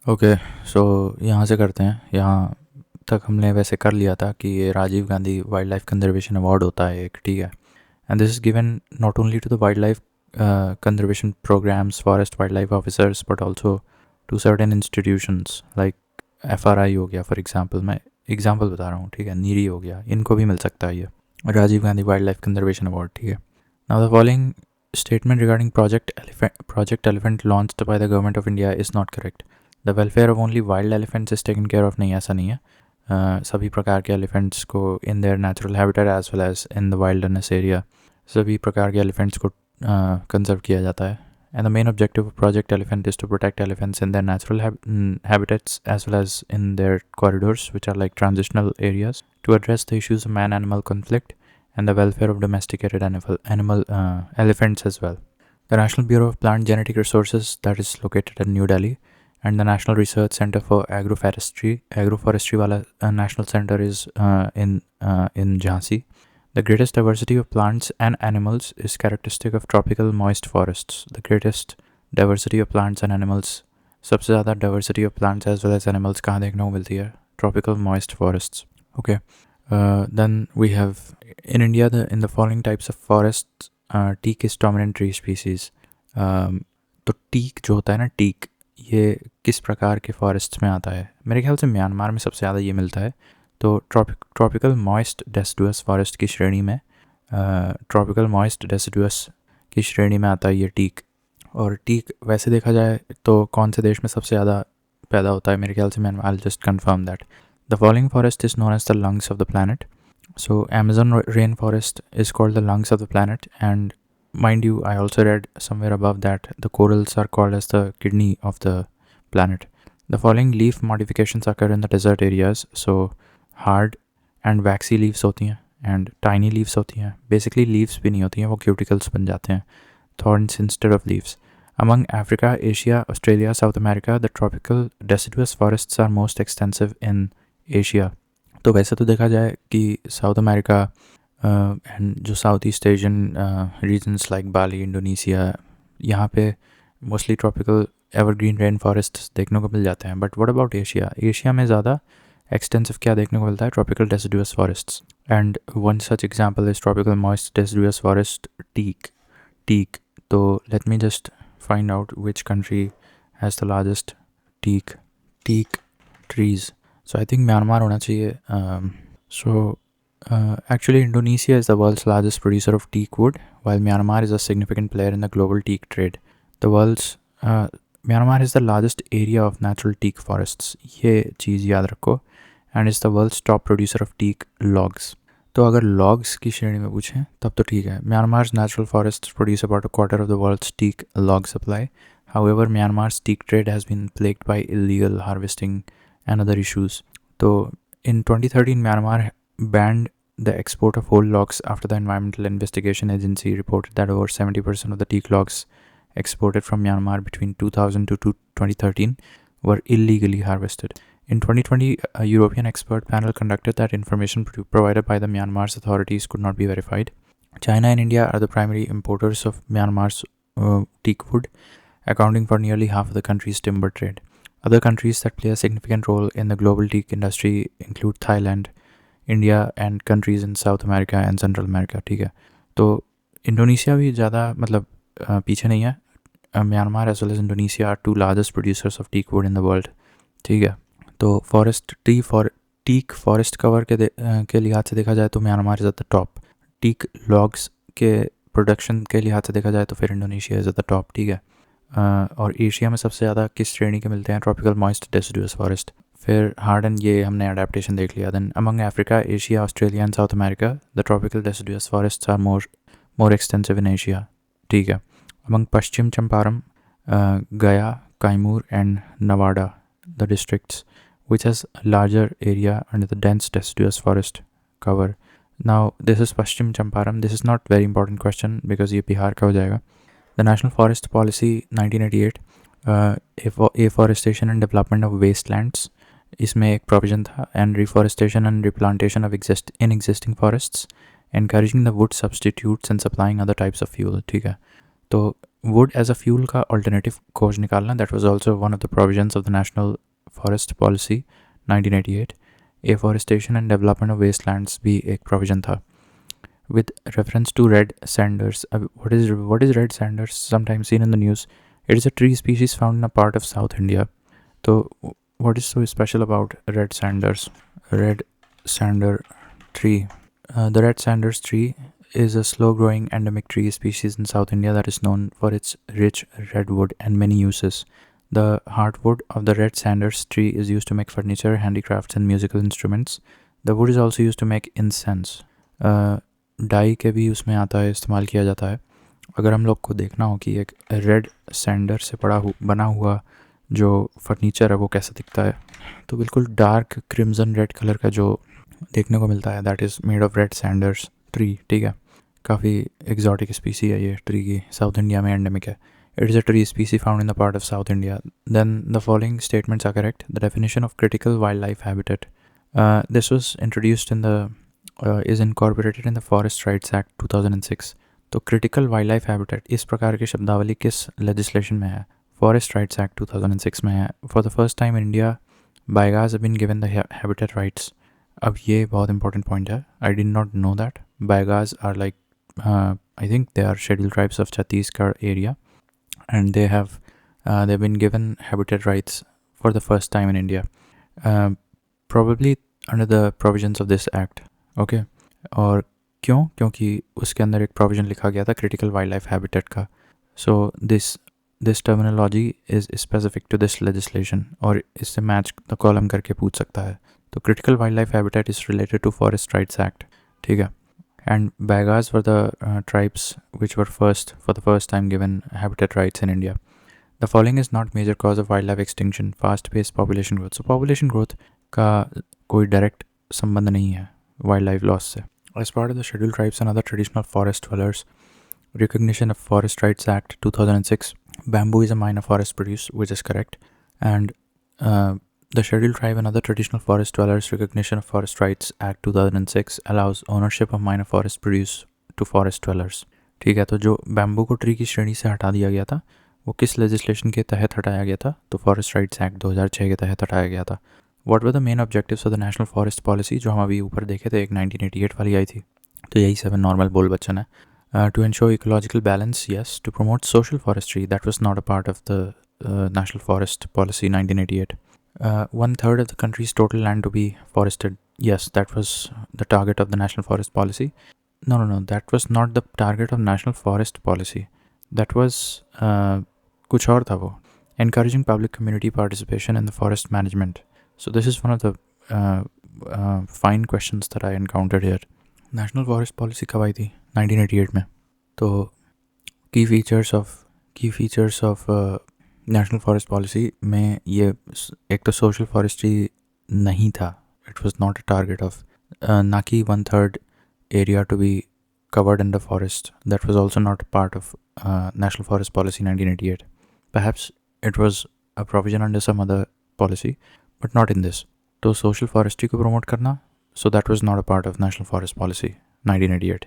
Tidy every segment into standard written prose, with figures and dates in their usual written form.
Okay, सो यहाँ से करते हैं। यहाँ तक हमने वैसे कर लिया था कि ये Rajiv Gandhi wild life conservation award होता है एक, ठीक है। And this is given not only to the wild life conservation programmes, forest wildlife officers, but also to certain institutions like FRI हो गया फॉर एग्जांपल। मैं एग्जांपल बता रहा हूँ, ठीक है। नीरी हो गया, इनको भी मिल सकता है ये Rajiv Gandhi wild life conservation award, ठीक है। Now the following statement regarding Project Elephant launched by the government of India is not correct. The welfare of only wild elephants is taken care of, नहीं, ऐसा नहीं है। सभी प्रकार के एलिफेंट्स को in their natural habitat as well as in the wildness area, सभी प्रकार के एलिफेंट्स को कंजर्व किया जाता है। And the main objective of Project Elephant is to protect elephants in their natural habitats as well as in their corridors, which are like transitional areas, to address the issues of man-animal conflict and the welfare of domesticated elephants as well. The National Bureau of Plant Genetic Resources, that is located in New Delhi, and the National Research Center for Agroforestry wala National Center is in Jhansi. The greatest diversity of plants and animals is characteristic of tropical moist forests. The greatest diversity of plants and animals, सबसे ज़्यादा diversity of plants as well as animals कहाँ देखने को मिलती है? Tropical moist forests. Okay. Then we have in India in the following types of forests, teak is dominant tree species. तो teak जो होता है ना, teak, ये किस प्रकार के forests में आता है? मेरे ख्याल से म्यांमार में सबसे ज़्यादा ये मिलता है। तो ट्रॉपिकल मॉइस्ट डेसिडुअस फॉरेस्ट की श्रेणी में आता है ये टीक। और टीक वैसे देखा जाए तो कौन से देश में सबसे ज़्यादा पैदा होता है? मेरे ख्याल से I will just confirm that the following forest is known as the lungs of the planet. So Amazon rainforest is called the lungs of the planet, and mind you, I also read somewhere above that the corals are called as the kidney of the planet. The following leaf modifications occur in the desert areas. So hard and waxy leaves होती हैं and tiny leaves होती हैं। basically leaves भी नहीं होती हैं, वो cuticles बन जाते हैं, thorns instead of leaves. Among Africa, Asia, Australia, South America, the tropical deciduous forests are most extensive in Asia. तो वैसे तो देखा जाए कि साउथ अमेरिका एंड जो South East Asian regions like Bali, Indonesia, यहाँ पे mostly tropical evergreen rain forest देखने को मिल जाते हैं। But what about Asia? Asia में ज़्यादा एक्सटेंसिव क्या देखने को मिलता है? Tropical deciduous forests, and one such example is tropical moist deciduous forest teak. तो let me just find out which country has the largest teak trees. So I think Myanmar होना चाहिए। Actually, Indonesia is the world's largest producer of teak wood, while Myanmar is a significant player in the global teak trade. Myanmar is the largest area of natural teak forests. ये चीज़ याद रखो, and is the world's top producer of teak logs. तो अगर logs की श्रेणी में पूछें तब तो ठीक है। Myanmar's natural forests produce about a quarter of the world's teak log supply. However, Myanmar's teak trade has been plagued by illegal harvesting and other issues. तो in 2013, Myanmar banned the export of whole logs after the Environmental Investigation Agency reported that over 70% of the teak logs exported from Myanmar between 2000 to 2013 were illegally harvested. In 2020, a European expert panel conducted that information provided by the Myanmar's authorities could not be verified. China and India are the primary importers of Myanmar's teak wood, accounting for nearly half of the country's timber trade. Other countries that play a significant role in the global teak industry include Thailand, India and countries in south America and central America, ठीक है। तो Indonesia भी ज़्यादा मतलब पीछे नहीं है। Myanmar as well as Indonesia are two largest producers of teak wood in the world, ठीक है। तो टीक फॉरेस्ट कवर के लिहाज से देखा जाए तो Myanmar is at the top. Teak logs के प्रोडक्शन के लिहाज से देखा जाए तो फिर Indonesia is at the top, ठीक है। और एशिया में सबसे ज़्यादा किस श्रेणी के मिलते हैं? Tropical moist deciduous forest. फिर हार्ड एंड ये हमने अडेप्टेशन देख लिया। Then among Africa, Asia, Australia and South America, the tropical deciduous forests are more extensive in Asia, ठीक है। Among Paschim Champaran, Gaya, Kaimur and Nawada, the districts which has a larger area under the dense deciduous forest cover. Now this is Paschim Champaran. This is not very important question because ये बिहार का हो जाएगा। The National Forest Policy 1988, afforestation and development of wastelands, इसमें एक provision था, and reforestation and replantation of existing forests, encouraging the wood substitutes and supplying other types of fuel, ठीक है। तो वुड एज अ फ्यूल का alternative खोज निकालना, that was also one of the provisions of the national forest policy 1988. Afforestation and development of wastelands भी एक provision था. With reference to red sanders, what is red sanders? Sometimes seen in the news. It is a tree species found in a part of South India. So, what is so special about red sanders? Red sander tree. The red sanders tree is a slow-growing endemic tree species in South India that is known for its rich redwood and many uses. The hardwood of the red sanders tree is used to make furniture, handicrafts, and musical instruments. The wood is also used to make incense. Dye के भी उसमें आता है, इस्तेमाल किया जाता है. अगर हम लोग को देखना हो कि एक रेड सैंडर से बना हुआ जो फर्नीचर है वो कैसा दिखता है, तो बिल्कुल डार्क क्रिम्जन रेड कलर का जो देखने को मिलता है, that is made of red Sanders tree. ठीक है, काफ़ी एग्जॉटिक स्पीसी है ये ट्री की, साउथ इंडिया में एंडेमिक है. It is a tree species found in the part of South India. Then the following statements are correct. The definition of critical wildlife habitat. This was introduced in the is incorporated in the Forest Rights Act 2006. तो critical wildlife habitat इस प्रकार की शब्दावली किस legislation में है? Forest Rights Act 2006 में है. For the first time in India, Baigas have been given the habitat rights. अब ये बहुत important point है. I did not know that. Baigas are like I think they are scheduled tribes of Chhattisgarh area, and they've been given habitat rights for the first time in India, probably under the provisions of this act. Okay, और क्योंकि उसके अंदर एक provision लिखा गया था critical wildlife habitat का. So this terminology is specific to this legislation, और इससे मैच द कॉलम करके पूछ सकता है. तो critical wildlife habitat is related to forest rights act. ठीक है. And Baigas were the tribes which were for the first time given habitat rights in India. The following is not major cause of wildlife extinction: fast-paced population growth. So population growth का कोई direct संबंध नहीं है wildlife loss से. As part of the scheduled tribes and other traditional forest dwellers, recognition of Forest Rights Act 2006, bamboo is a minor forest produce, which is correct. And the Scheduled Tribe and other traditional forest dwellers recognition of Forest Rights Act 2006 allows ownership of minor forest produce to forest dwellers. ठीक है, तो जो bamboo को tree की श्रेणी से हटा दिया गया था वो किस लेजिस्लेशन के तहत हटाया गया था? तो फॉरेस्ट राइट्स एक्ट 2006 के तहत हटाया गया था. What were the main objectives of the national forest policy, जो हम अभी ऊपर देखे थे, एक 1988 वाली आई थी, तो यही 7 नॉर्मल बोल बच्चन है. To ensure ecological balance, yes. To promote social forestry, that was not a part of the national forest policy 1988. 1/3 of the country's total land to be forested. Yes, that was the target of the National Forest Policy. No, that was not the target of National Forest Policy. That was कुछ और था वो. Encouraging public community participation in the forest management. So this is one of the fine questions that I encountered here. National Forest Policy कब आई थी? 1988 में. तो key features of national forest policy में ये एक तो सोशल फॉरेस्ट्री नहीं था. It was not a target of, ना कि 1/3 area to be covered in the forest. That was also not part of national forest policy 1988. Perhaps it was a provision under some other policy, but not in this. तो social forestry को promote करना, so that was not a part of national forest policy 1988.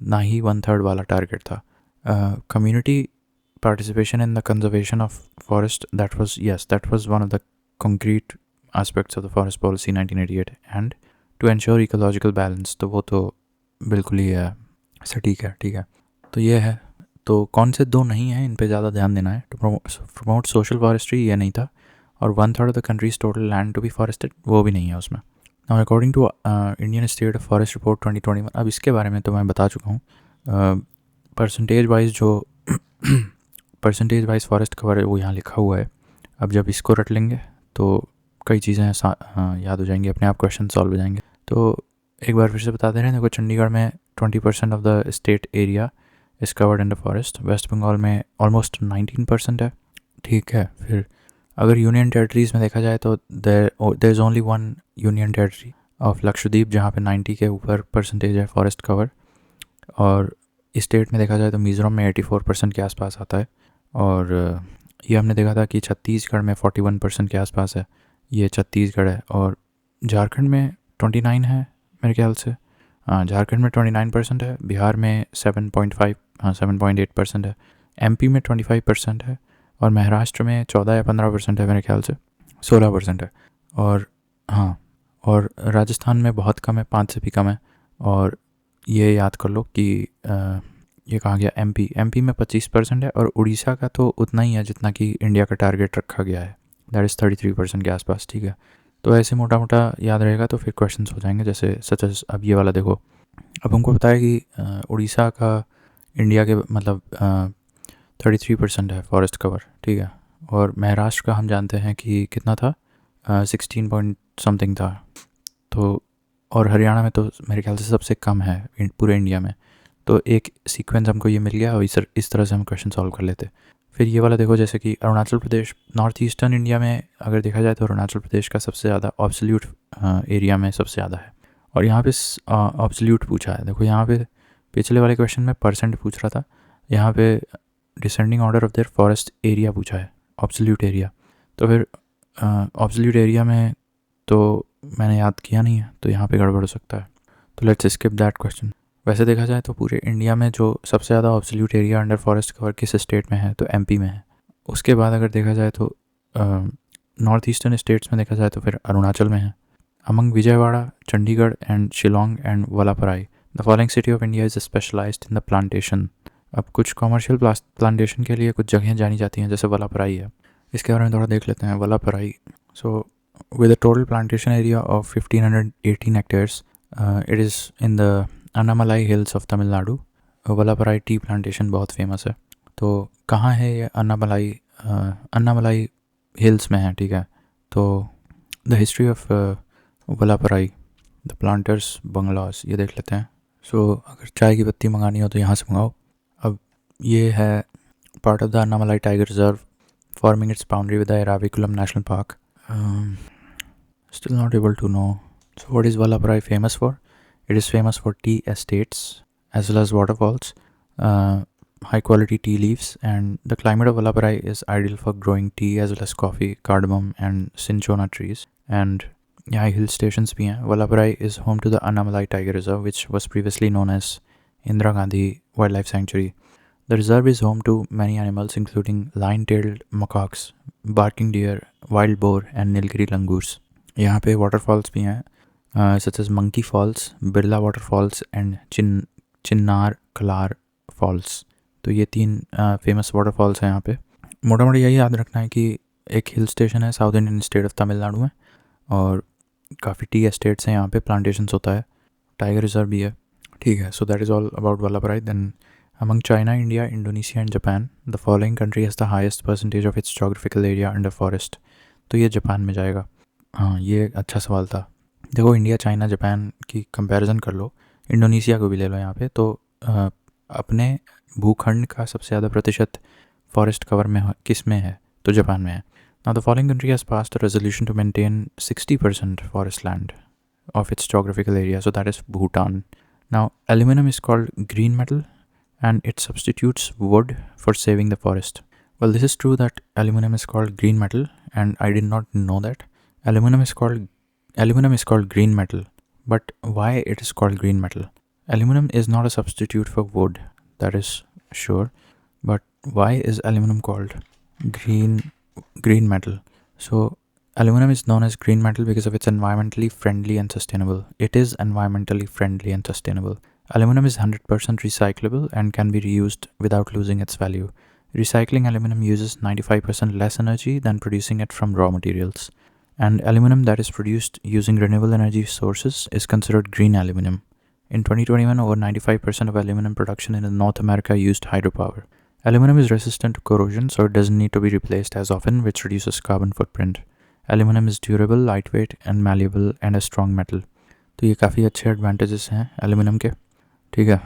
ना ही 1/3 वाला target था. Community participation in the conservation of forest, that was one of the concrete aspects of the forest policy 1988. And to ensure ecological balance, तो वो तो बिल्कुल ही है, सटीक है. ठीक है, तो ये है. तो कौन से दो नहीं हैं, इन पे ज़्यादा ध्यान देना है. टू प्रमोट सोशल फॉरेस्ट्री, ये नहीं था. और 1/3 of the country's total land to be forested, वो भी नहीं है उसमें. Now according to Indian state of forest report 2021, अब इसके बारे में तो मैं बता चुका हूँ. परसेंटेज वाइज फॉरेस्ट कवर है वो यहाँ लिखा हुआ है. अब जब इसको रट लेंगे तो कई चीज़ें याद हो जाएंगी, अपने आप क्वेश्चन सॉल्व हो जाएंगे. तो एक बार फिर से बता दे रहे हैं. देखो, चंडीगढ़ में 20% of the state area is covered in the forest. West Bengal में ऑलमोस्ट 19% है. ठीक है, फिर अगर यूनियन टेरिटरीज़ में देखा जाए तो there is only 1 union territory of Lakshadweep जहाँ पे 90 के ऊपर परसेंटेज है फॉरेस्ट कवर. और स्टेट में देखा जाए तो मिज़ोरम में 84% के आसपास आता है. और ये हमने देखा था कि छत्तीसगढ़ में 41% के आसपास है. ये छत्तीसगढ़ है. और झारखंड में 29 है मेरे ख्याल से. हाँ, झारखंड में 29% है. बिहार में 7.8% है. MP में 25% है, और महाराष्ट्र में 14 या 15% है, मेरे ख्याल से 16% है। और हाँ, और राजस्थान में बहुत कम है, 5 से भी कम है। और ये याद कर लो कि ये कहाँ गया, MP में 25% है, और उड़ीसा का तो उतना ही है जितना कि इंडिया का टारगेट रखा गया है, दैट इज़ 33% के आसपास। ठीक है, तो ऐसे मोटा मोटा याद रहेगा तो फिर क्वेश्चंस हो जाएंगे, जैसे सच एज अब ये वाला देखो। अब हमको पता है कि उड़ीसा का इंडिया के मतलब 33% है फॉरेस्ट कवर। ठीक है, और महाराष्ट्र का हम जानते हैं कि कितना था, 16 पॉइंट समथिंग था। तो और हरियाणा में तो मेरे ख्याल से सबसे कम है पूरे इंडिया में। तो एक सीक्वेंस हमको ये मिल गया, और इस तरह से हम क्वेश्चन सॉल्व कर लेते। फिर ये वाला देखो, जैसे कि Arunachal Pradesh, north eastern India में अगर देखा जाए तो अरुणाचल प्रदेश का सबसे ज़्यादा ऑब्सोल्यूट एरिया में सबसे ज़्यादा है। और यहाँ पे ऑब्सोल्यूट पूछा है, देखो यहाँ पे पिछले वाले क्वेश्चन में परसेंट पूछ रहा था, यहाँ पे descending order of their forest area पूछा है, ऑब्सोल्यूट एरिया। तो फिर ऑब्सोल्यूट एरिया में तो मैंने याद किया नहीं है, तो यहाँ पे गड़बड़ हो सकता है, तो लेट्स स्किप दैट क्वेश्चन। वैसे देखा जाए तो पूरे इंडिया में जो सबसे ज़्यादा absolute area under forest cover किस स्टेट में है, तो MP में है। उसके बाद अगर देखा जाए तो नॉर्थ ईस्टर्न स्टेट्स में देखा जाए तो फिर अरुणाचल में है। Among Vijayawada, Chandigarh and Shillong and Valparai, the following city of India is specialised in the plantation. अब कुछ कॉमर्शियल प्लांटेशन के लिए कुछ जगहें जानी जाती हैं, जैसे वलापराई है। इसके बारे में थोड़ा देख लेते हैं। वलापराई, सो with a total plantation area of 1518 hectares, it is in the Annamalai Hills of Tamil Nadu. Valparai tea plantation बहुत फेमस है। तो कहाँ है ये अन्नामलाई? अन्नामलाई हिल्स में है। ठीक है, तो the history of Valparai, the planters bungalows, ये देख लेते हैं। सो अगर चाय की पत्ती मंगानी हो तो यहाँ से मंगाओ। अब ये है part of the Annamalai tiger reserve, forming its boundary with the Eraviculam National Park. Still not able to know. So what is Vallabhrai famous for? It is famous for tea estates as well as waterfalls, high quality tea leaves, and the climate of Vallabhrai is ideal for growing tea as well as coffee, cardamom and cinchona trees. And यहाँ hill stations भी हैं। Vallabhrai is home to the Annamalai Tiger Reserve, which was previously known as Indira Gandhi Wildlife Sanctuary. The reserve is home to many animals including lion-tailed macaques, barking deer, wild boar and Nilgiri langurs. यहाँ पे waterfalls भी हैं, such as Monkey Falls, Birla Waterfalls and Chinnar Kallar falls. तो ये 3 famous waterfalls हैं यहाँ पे। मोटा मोटा यही याद रखना है कि एक हिल स्टेशन है south Indian state of Tamil Nadu में, और काफ़ी टी एस्टेट्स हैं यहाँ पे, प्लांटेशंस होता है, टाइगर रिजर्व भी है। ठीक है, so that is all about वल्लभराई। Then among China, India, Indonesia and Japan, the following country has the highest percentage of its geographical area under forest. तो ये जापान में जाएगा। हाँ, ये अच्छा सवाल था। देखो इंडिया, चाइना, जापान की कंपैरिजन कर लो, इंडोनेशिया को भी ले लो यहाँ पे, तो अपने भूखंड का सबसे ज़्यादा प्रतिशत फॉरेस्ट कवर में किस में है, तो जापान में है। Now the following country has passed a resolution to maintain 60% forest land of its geographical area, so that is Bhutan. Now aluminum is called green metal and it substitutes wood for saving the forest. Well, this is true that aluminum is called green metal, and I did not know that. Aluminum is called green metal, but why it is called green metal? Aluminum is not a substitute for wood, that is sure, but why is aluminum called green metal? So aluminum is known as green metal because of its environmentally friendly and sustainable. It is environmentally friendly and sustainable. Aluminum is 100% recyclable and can be reused without losing its value. Recycling aluminum uses 95% less energy than producing it from raw materials. And aluminum that is produced using renewable energy sources is considered green aluminum. In 2021, over 95% of aluminum production in North America used hydropower. Aluminum is resistant to corrosion, so it doesn't need to be replaced as often, which reduces carbon footprint. Aluminum is durable, lightweight and malleable and a strong metal. तो ये काफ़ी अच्छे advantages हैं aluminium के। ठीक है,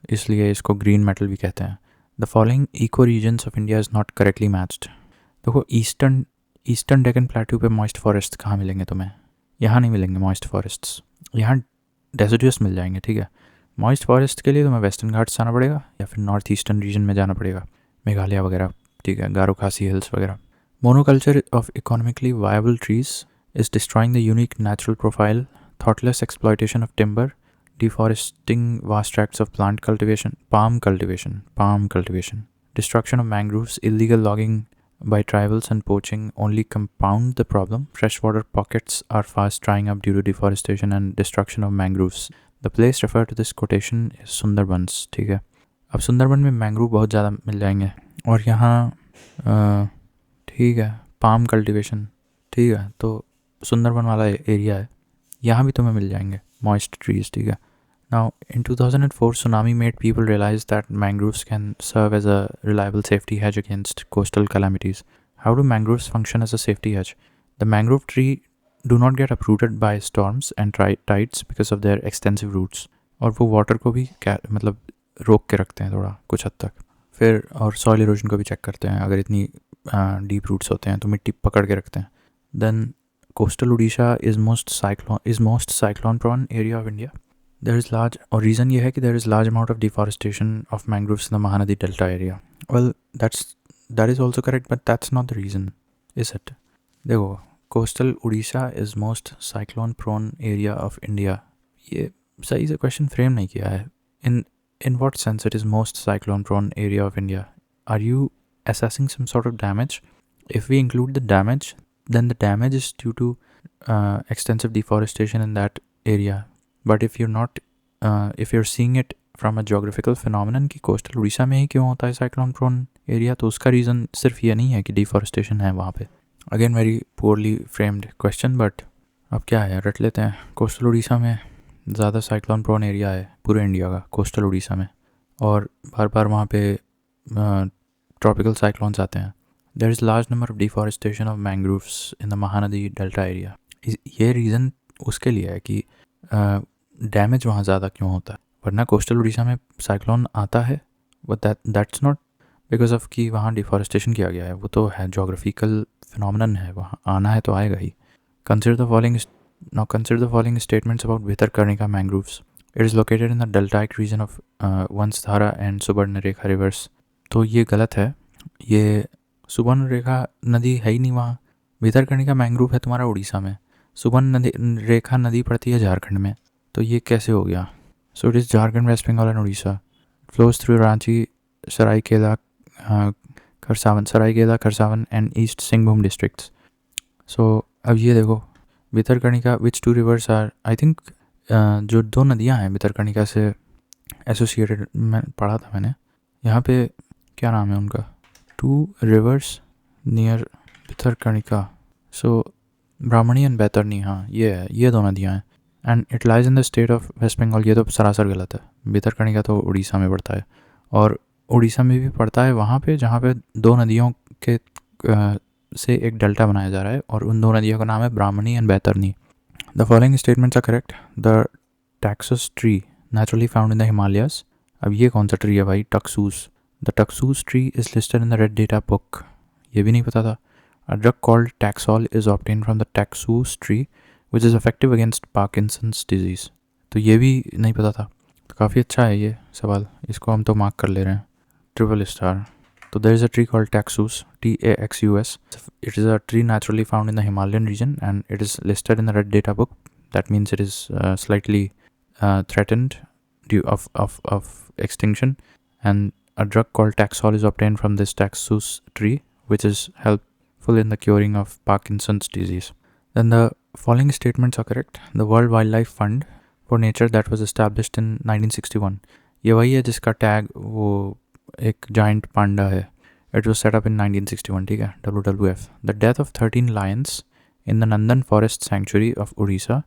इसलिए इसको ग्रीन मेटल भी कहते हैं। The following eco regions of India is not correctly matched. देखो ईस्टर्न डेकन प्लेट्यू पे मॉइस्ट फॉरेस्ट कहाँ मिलेंगे तुम्हें? यहाँ नहीं मिलेंगे मॉइस्ट फॉरेस्ट्स, यहाँ डेसिडुअस मिल जाएंगे। ठीक है, मॉइस्ट फॉरेस्ट के लिए तुम्हें वेस्टर्न घाट्स जाना पड़ेगा या फिर नॉर्थ ईस्टर्न रीजन में जाना पड़ेगा, मेघालय वगैरह। ठीक है, गारो खासी हिल्स वगैरह। Monoculture of economically viable trees is destroying the unique natural profile, thoughtless exploitation of timber, deforesting vast tracts of palm cultivation, Destruction of mangroves, illegal logging by tribals and poaching only compound the problem. Freshwater pockets are fast drying up due to deforestation and destruction of mangroves. The place referred to this quotation is Sundarbans. ठीक है, अब सुंदरबन में mangrove बहुत ज़्यादा मिल जाएंगे और यहाँ ठीक है पाम कल्टीवेशन, ठीक है, तो सुंदरबन वाला एरिया है, यहाँ भी तुम्हें मिल जाएंगे मॉइस्ट ट्रीज, ठीक है. Now, in 2004, tsunami made people realize that mangroves can serve as a reliable safety hedge against coastal calamities. How do mangroves function as a safety hedge? The mangrove tree do not get uprooted by storms and tides because of their extensive roots. और वो water को भी मतलब रोक के रखते हैं थोड़ा कुछ हद तक. फिर और सॉइल इरोजन को भी चेक करते हैं, अगर इतनी डीप रूट्स होते हैं तो मिट्टी पकड़ के रखते हैं. Then coastal Odisha is most cyclone prone area of India. There is large, और reason ये है कि there is large amount of deforestation of mangroves in the Mahanadi Delta area. Well, that is also correct, but that's not the reason, is it? देखो, coastal Odisha is most cyclone prone area of India. ये सही से question frame नहीं किया है. In what sense it is most cyclone prone area of India? Are you assessing some sort of damage? If we include the damage, then the damage is due to extensive deforestation in that area. But if you're not, if you're seeing it from a geographical phenomenon कि coastal Orissa में ही क्यों होता है cyclone prone area, तो उसका reason सिर्फ ये नहीं है कि डिफॉरेस्टेशन है वहाँ पे. Again very poorly framed question, but अब क्या है, रट लेते हैं. कोस्टल उड़ीसा में ज़्यादा साइक्लोन प्रोन एरिया है पूरे इंडिया का, कोस्टल उड़ीसा में, और बार बार वहाँ पे ट्रॉपिकल साइक्लोन्स आते हैं. There is large number of deforestation of mangroves in the Mahanadi delta area. ये रीज़न उसके लिए है कि डैमेज वहाँ ज़्यादा क्यों होता है, वरना कोस्टल उड़ीसा में साइक्लोन आता है, but that's not because of कि वहाँ डिफॉरेस्टेशन किया गया है, वो तो है जोग्राफिकल फिनोमिनन है, वहाँ आना है तो आएगा ही. Consider the following statements about Bhitarkanika mangroves. It is located in the deltaic region of Vamsadhara and Subarnarekha rivers. तो ये गलत है, ये सुवर्णरेखा नदी है ही नहीं वहाँ. भितरकनिका मैंग्रोव है तुम्हारा उड़ीसा में, सुवर्णरेखा नदी पड़ती है झारखंड में, तो ये कैसे हो गया. So it is Jharkhand, West Bengal and Orissa. Flows through Ranchi, Seraikela, Kharsawan and East Singhbhum districts. So अब ये देखो, Bhitarkanika which two rivers are, I think जो दो नदियाँ हैं भितरकनिका से एसोसिएटेड, मैं पढ़ा था मैंने, यहाँ पे क्या नाम है उनका, 2 rivers near Bhitarkanika. So Brahmani and Baitarani, हाँ ये है, ये दो नदियाँ हैं. And it lies in the state of West Bengal. ये तो सरासर गलत है, भितरकनिका तो उड़ीसा में पड़ता है, और उड़ीसा में भी पड़ता है वहाँ पे जहाँ पे दो नदियों के से एक डेल्टा बनाया जा रहा है, और उन दो नदियों का नाम है Brahmani and Baitarani. The following statements are correct. The taxus tree naturally found in the Himalayas. अब ये कौन सा ट्री है भाई, taxus. The taxus tree is listed in the red data book. ये भी नहीं पता था. A drug called Taxol is obtained from the taxus tree, which is effective against Parkinson's disease. तो ये भी नहीं पता था. तो काफ़ी अच्छा है ये सवाल, इसको हम तो मार्क कर ले रहे हैं, ट्रिपल स्टार. तो there is a tree called Taxus, Taxus. It is a tree naturally found in the Himalayan region and it is listed in the Red Data Book. That means it is slightly threatened due of extinction. And a drug called Taxol is obtained from this Taxus tree, which is helpful in the curing of Parkinson's disease. Then the following statements are correct. The World Wildlife Fund for Nature that was established in 1961. ये वही है जिसका tag वो एक giant panda है. It was set up in 1961, ठीक है, WWF. The death of 13 lions in the Nandan Forest Sanctuary of Odisha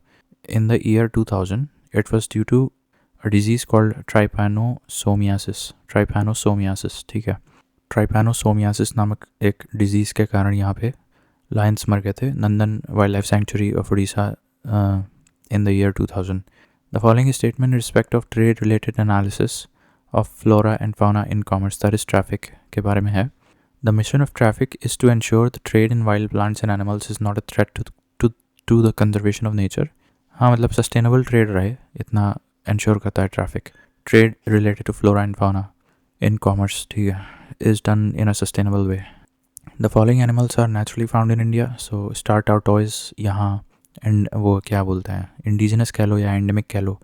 in the year 2000. It was due to a disease called trypanosomiasis. Trypanosomiasis, ठीक है. ट्राइपैनोसोमियासिस नामक एक disease के कारण यहाँ पे लायंस मर गए थे, Nandan wildlife sanctuary of Orissa in the year 2000. The following statement in respect of trade related analysis of flora and fauna in commerce, that is traffic के बारे में है. The mission of traffic is to ensure the trade in wild plants and animals is not a threat to the conservation of nature. हाँ, मतलब sustainable trade रहे, इतना ensure करता है traffic. Trade related to flora and fauna in commerce, ठीक है, is done in a sustainable way. The following animals are naturally found in India. So star tortoise यहाँ, and वो क्या बोलते हैं, इंडिजिनस कह लो या एंडेमिक कह लो.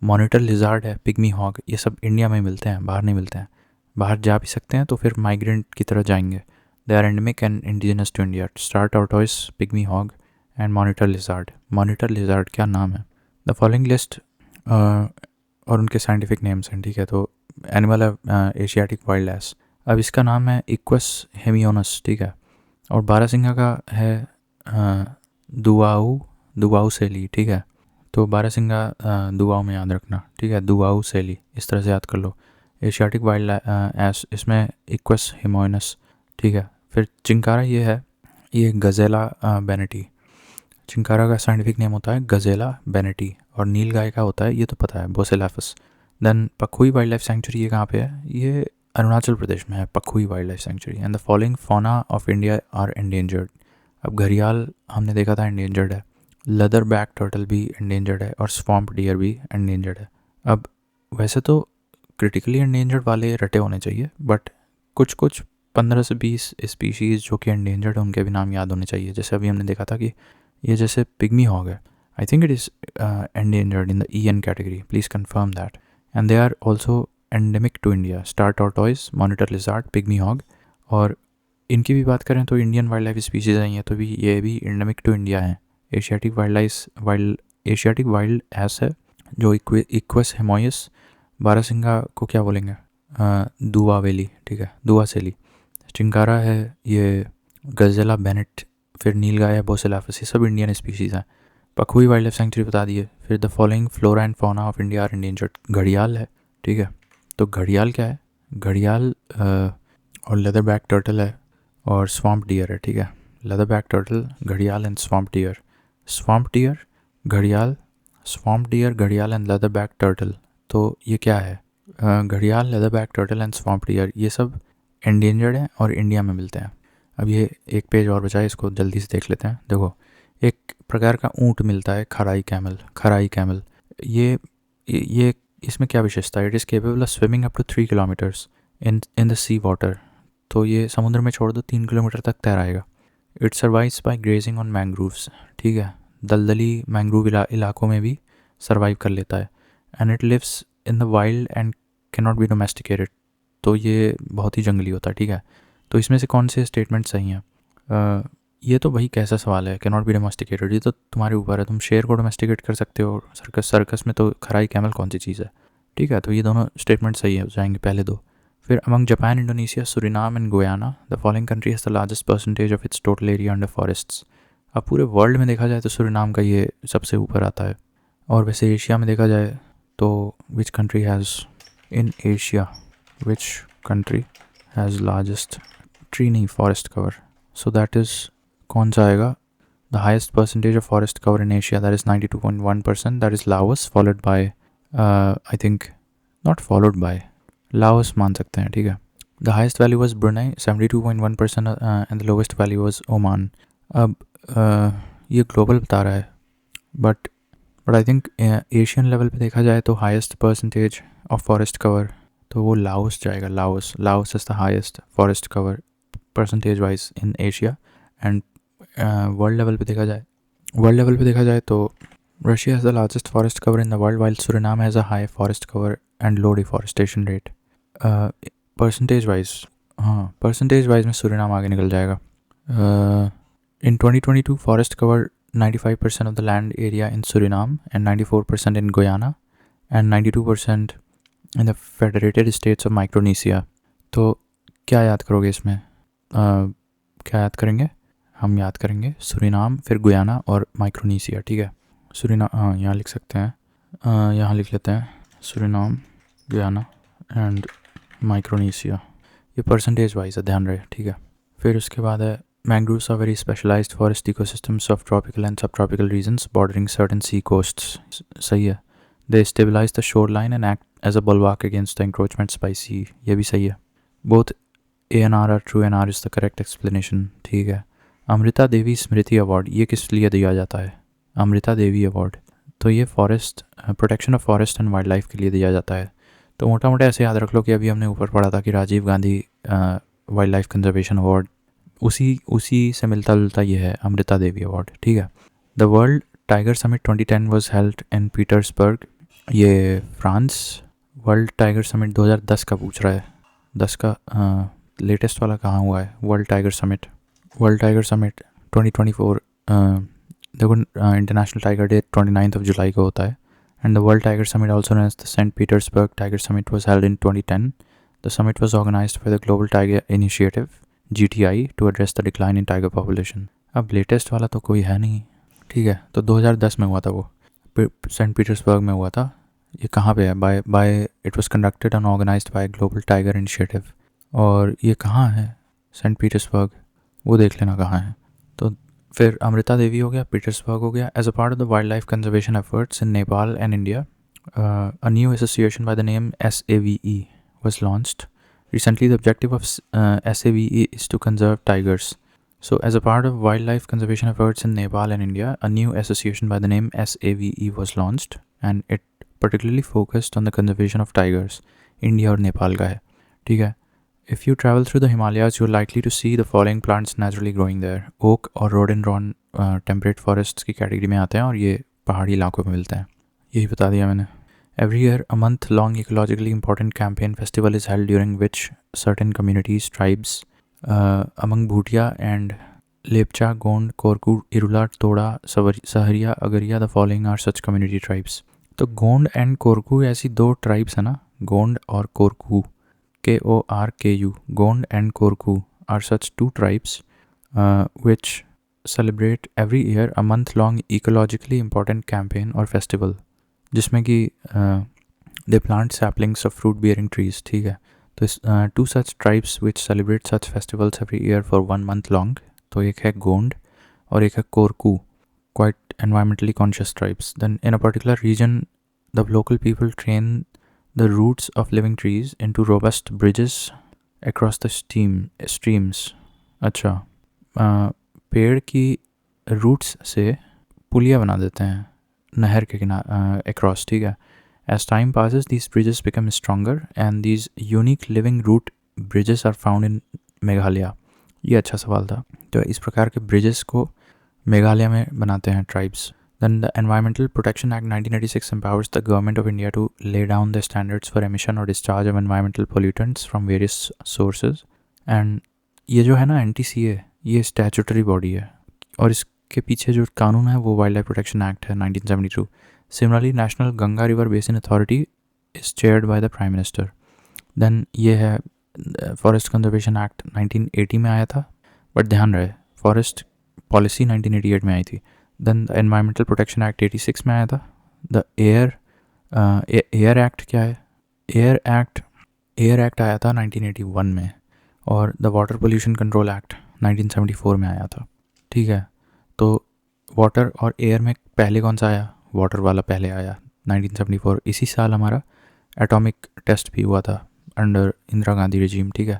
मॉनिटर लिजार्ड है, पिग्मी हॉग, ये सब इंडिया में मिलते हैं, बाहर नहीं मिलते हैं. बाहर जा भी सकते हैं तो फिर माइग्रेंट की तरह जाएंगे. They are endemic and indigenous to India. Star tortoise, pygmy hog and monitor lizard. Monitor lizard क्या नाम है. द फॉलोइंग लिस्ट और उनके साइंटिफिक नेम्स हैं, ठीक है. तो एनिमल है एशियाटिक वाइल्ड एस. अब इसका नाम है इक्वस हेमियोनस, ठीक है. और बारहसिंगा का है दुआऊ सेली, ठीक है. तो बारहसिंगा दुआऊ में याद रखना, ठीक है. दुआऊ सेली इस तरह से याद कर लो. एशियाटिक वाइल्ड एस, इसमें इक्वस हेमियोनस, ठीक है. फिर चिंकारा ये गजेला बेनेटी. चिंकारा का साइंटिफिक नेम होता है गजेला बेनेटी. और नील गाय का होता है, ये तो पता है, boselaphus. Then Pakhui wildlife sanctuary, ये कहाँ पे है. ये अरुणाचल प्रदेश में है, Pakhui wildlife sanctuary. And the following fauna of India are endangered. अब घड़ियाल हमने देखा था एंडेंजर्ड है. लेदर बैक टर्टल भी एंडेंजर्ड है और स्वॉम्प डियर भी एंडेंजर्ड है. अब वैसे तो क्रिटिकली एंडेंजर्ड वाले रटे होने चाहिए, बट कुछ 15 से 20 स्पीशीज़ जो कि एंडेंजर्ड है उनके भी नाम याद होने चाहिए. जैसे अभी हमने देखा था कि ये जैसे पिग्मी हॉग है, I think it is endangered in the EN category. Please confirm that. And they are also endemic to India. Star tortoise, monitor lizard, pygmy hog. और इनकी भी बात करें तो इंडियन वाइल्ड लाइफ स्पीशीज़ हैं, तो भी ये भी एंडेमिक टू इंडिया हैं. एशियाटिक वाइल्ड एस है जो इक्वस हेमोयस. बारहसिंगा को क्या बोलेंगे, दुआ वेली, ठीक है, दुआ सेली. चिंकारा है ये गजेला बेनेट. फिर नील गाय है बोसेलाफस. ये सब इंडियन स्पीशीज़ हैं. पखुई वाइल्ड लाइफ सेंचुरी बता दिए. फिर the following flora and fauna of India are endangered. घड़ियाल है, ठीक है. तो घड़ियाल क्या है, घड़ियाल और लेदर बैक टर्टल है और स्वॉम्प डियर है, ठीक है. लेदर बैक टर्टल, घड़ियाल and swamp dear. Swamp dear, घड़ियाल, स्वॉम्प डियर, घड़ियाल एंड लेदर बैक टर्टल. तो ये क्या है, घड़ियाल, leather back turtle and swamp dear, ये सब एंडेंजर्ड हैं और इंडिया में मिलते हैं. अब ये एक पेज और बचा है, इसको जल्दी से देख लेते हैं. देखो, एक प्रकार का ऊँट मिलता है, खराई कैमल. ये इसमें क्या विशेषता है. It is capable of swimming up to 3 kilometres in the sea water. तो ये समुद्र में छोड़ दो 3 किलोमीटर तक तैराएगा. It survives by grazing on mangroves, ठीक है. दलदली मैंग्रोव इलाकों में भी सर्वाइव कर लेता है. And it lives in the wild and can not be domesticated. तो ये बहुत ही जंगली होता है, ठीक है. तो इसमें से कौन से स्टेटमेंट सही हैं. ये तो भाई कैसा सवाल है, कैन नॉट बी डोमेस्टिकेटेड. ये तो तुम्हारे ऊपर है, तुम शेर को डोमेस्टिकेट कर सकते हो. सर्कस में तो खराई कैमल कौन सी चीज़ है, ठीक है. तो ये दोनों स्टेटमेंट सही हो जाएंगे, पहले दो. फिर among Japan, Indonesia, Suriname and Guyana, the following country has the largest percentage of its total area under forests. अब पूरे वर्ल्ड में देखा जाए तो सुरिनाम का ये सबसे ऊपर आता है. और वैसे एशिया में देखा जाए तो which country has in Asia, which country has largest tree नहीं forest cover. So that is कौन सा आएगा, the highest percentage of forest cover in Asia, that is 92.1%. That is Laos, followed by I think not followed by, Laos मान सकते हैं, ठीक है. The highest value was Brunei 72.1% and the lowest value was Oman. अब ये global बता रहा है, but I think Asian level पे देखा जाए तो highest percentage of forest cover तो वो लाओस जाएगा. Laos is the highest forest cover percentage wise in Asia. And world level पे देखा जाए तो Russia has the largest forest cover in the world, while Suriname has a high forest cover and low deforestation rate. Percentage wise में Suriname आगे निकल जाएगा. इन 2022 forest cover 95% of the land area in Suriname and 94% in Guyana and 92% in the Federated States of Micronesia. तो क्या याद करोगे इसमें, क्या याद करेंगे, हम याद करेंगे सुरिनाम, फिर गुयाना और माइक्रोनेशिया, ठीक है. सुरिनाम यहाँ लिख सकते हैं, यहाँ लिख लेते हैं सुरिनाम, गुयाना एंड माइक्रोनेशिया. ये परसेंटेज वाइज है, ध्यान रहे, ठीक है. फिर उसके बाद है mangroves are very specialized forest ecosystems of tropical and subtropical regions bordering certain sea coasts. सही है. They stabilize the shoreline and act as a bulwark against the encroachments by sea. ये भी सही है. Both ANR are true and R is the correct explanation. ठीक है. अमृता देवी स्मृति award ये किस लिए दिया जाता है, अमृता देवी अवार्ड. तो ये forest protection of forest and wild life के लिए दिया जाता है. तो मोटा मोटा ऐसे याद रख लो कि अभी हमने ऊपर पढ़ा था कि Rajiv Gandhi wild life conservation award, उसी से मिलता जुलता ये है अमृता देवी अवार्ड, ठीक है. The world tiger summit 2010 was held in Petersburg, ये फ्रांस. वर्ल्ड टाइगर समिट 2010 का पूछ रहा है, 2010 का लेटेस्ट वाला कहाँ हुआ है, वर्ल्ड टाइगर समिट 2024। देखो इंटरनेशनल टाइगर डे 29 जुलाई को होता है, and the World Tiger Summit, also known as the St. Petersburg Tiger Summit, was held in 2010. The summit was organized by the Global Tiger Initiative (GTI) to address the decline in tiger population. अब latest वाला तो कोई है नहीं, ठीक है, तो 2010 में हुआ था वो, सेंट पीटर्सबर्ग में हुआ था। ये कहाँ पे है? By it was conducted and organised by global tiger initiative. और ये कहाँ है सेंट पीटर्सबर्ग, वो देख लेना कहाँ है। तो फिर अमृता देवी हो गया, पीटर्सबर्ग हो गया। As a part of the wild life conservation efforts in Nepal and India, a new association by the name SAVE was launched. Recently, the objective of SAVE is to conserve tigers. So, as a part of wildlife conservation efforts in Nepal and India, a new association by the name SAVE was launched, and it particularly focused on the conservation of tigers. India और नेपाल का है, ठीक है। If you travel through the Himalayas, you're likely to see the following plants naturally growing there. Oak और rhododendron temperate forests की category में आते हैं और ये पहाड़ी इलाकों में मिलते हैं। यही बता दिया मैंने। Every year, a month-long ecologically important campaign festival is held during which certain communities, tribes, among Bhutia and Lepcha, Gond, Korku, Irula, Toda, Sahariya, Agaria, the following are such community tribes. तो Gond and Korku ऐसी दो tribes है ना, गोंड और Korku, KORKU, Gond and Korku are such two tribes which celebrate every year a month-long ecologically important campaign or festival, जिसमें कि they plant saplings of fruit-bearing trees, ठीक है। तो two such tribes which celebrate such festivals every year for 1 month long, तो एक है गोंड और एक है Korku, quite environmentally conscious tribes. Then in a particular region, the local people train the roots of living trees into robust bridges across the streams. अच्छा, पेड़ की roots से पुलिया बना देते हैं नहर के किनारे across, ठीक है। As time passes, these bridges become stronger and these unique living root bridges are found in Meghalaya. ये अच्छा सवाल था। तो इस प्रकार के ब्रिजेस को मेघालय में बनाते हैं tribes. Then the Environmental Protection Act 1986 empowers the government of India to lay down the standards for emission or discharge of environmental pollutants from various sources. And ये जो है ना NTCA, ये स्टैचूटरी बॉडी है और इसके पीछे जो कानून है वो वाइल्ड लाइफ प्रोटेक्शन एक्ट है 1972। Similarly, National Ganga River Basin Authority is chaired by the Prime Minister. Then ये है फॉरेस्ट कंजर्वेशन एक्ट 1980 में आया था, बट ध्यान रहे फॉरेस्ट पॉलिसी 1988 में आई थी। Then the environmental protection act 86 में आया था। द एयर एक्ट क्या है? एयर एक्ट आया था 1981 में, और the water pollution control act 1974 में आया था, ठीक है। तो वाटर और एयर में पहले कौन सा आया? वाटर वाला पहले आया 1974। इसी साल हमारा एटॉमिक टेस्ट भी हुआ था अंडर इंदिरा गांधी रिजीम, ठीक है।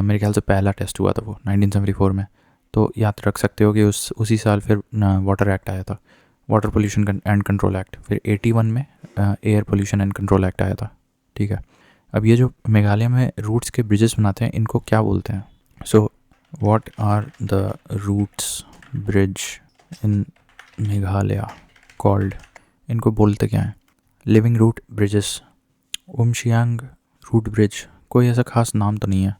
मेरे ख्याल से पहला टेस्ट हुआ था वो 1974 में। तो याद रख सकते हो कि उसी साल फिर वाटर एक्ट आया था, water pollution and control act. फिर 81 में air pollution and control act आया था, ठीक है। अब ये जो मेघालय में रूट्स के ब्रिजेस बनाते हैं, इनको क्या बोलते हैं? So what are the roots bridge in Meghalaya called? इनको बोलते क्या हैं? Living root bridges, Umshiang root bridge, कोई ऐसा खास नाम तो नहीं है।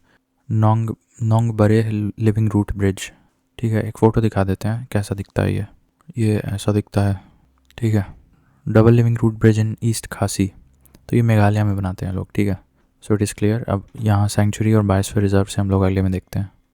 नोंग बरे लिविंग रूट ब्रिज, ठीक है। एक फ़ोटो दिखा देते हैं कैसा दिखता है ये ऐसा दिखता है, ठीक है। Double living root bridge in east Khasi, तो ये मेघालय में बनाते हैं लोग, ठीक है। सो इट इज़ क्लियर। अब यहाँ सेंचुरी और बायोस्फीयर रिजर्व से हम लोग अगले में देखते हैं।